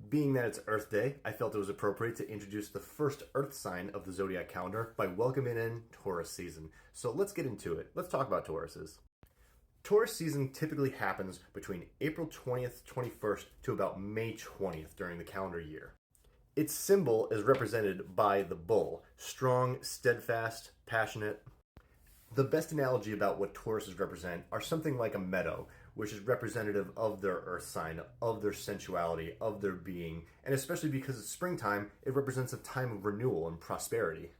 Being that it's Earth Day, I felt it was appropriate to introduce the first Earth sign of the zodiac calendar by welcoming in Taurus season. So let's get into it. Let's talk about Tauruses. Taurus season typically happens between April 20th, 21st to about May 20th during the calendar year. Its symbol is represented by the bull, strong, steadfast, passionate. The best analogy about what Tauruses represent are something like a meadow, which is representative of their earth sign, of their sensuality, of their being, and especially because it's springtime, it represents a time of renewal and prosperity.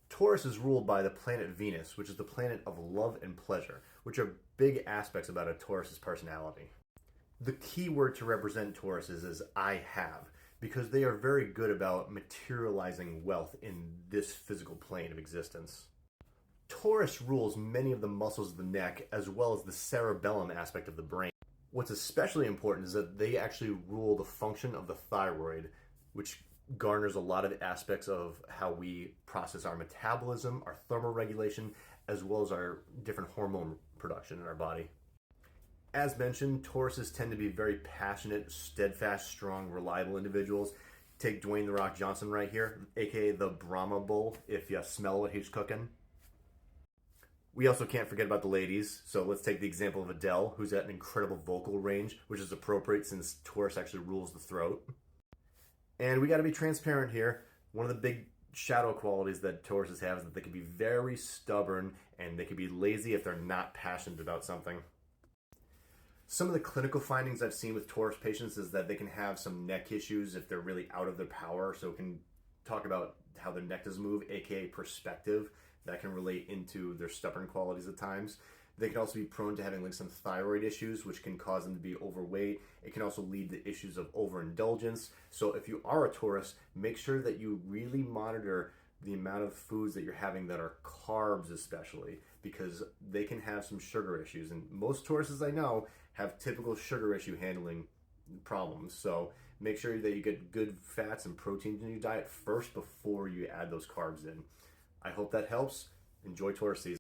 Taurus is ruled by the planet Venus, which is the planet of love and pleasure, which are big aspects about a Taurus's personality. The key word to represent Tauruses is I have, because they are very good about materializing wealth in this physical plane of existence. Taurus rules many of the muscles of the neck as well as the cerebellum aspect of the brain. What's especially important is that they actually rule the function of the thyroid, which garners a lot of aspects of how we process our metabolism, our thermoregulation, as well as our different hormone production in our body. As mentioned, Tauruses tend to be very passionate, steadfast, strong, reliable individuals. Take Dwayne "The Rock" Johnson right here, aka the Brahma Bull, if you smell what he's cooking. We also can't forget about the ladies, so let's take the example of Adele, who's at an incredible vocal range, which is appropriate since Taurus actually rules the throat. And we got to be transparent here. One of the big shadow qualities that Tauruses have is that they can be very stubborn and they can be lazy if they're not passionate about something. Some of the clinical findings I've seen with Taurus patients is that they can have some neck issues if they're really out of their power, so it can talk about how their neck does move, aka perspective. That can relate into their stubborn qualities at times. They can also be prone to having like some thyroid issues, which can cause them to be overweight. It can also lead to issues of overindulgence. So if you are a Taurus, make sure that you really monitor the amount of foods that you're having that are carbs especially, because they can have some sugar issues. And most Tauruses I know have typical sugar issue handling problems. So make sure that you get good fats and proteins in your diet first before you add those carbs in. I hope that helps. Enjoy Taurus season.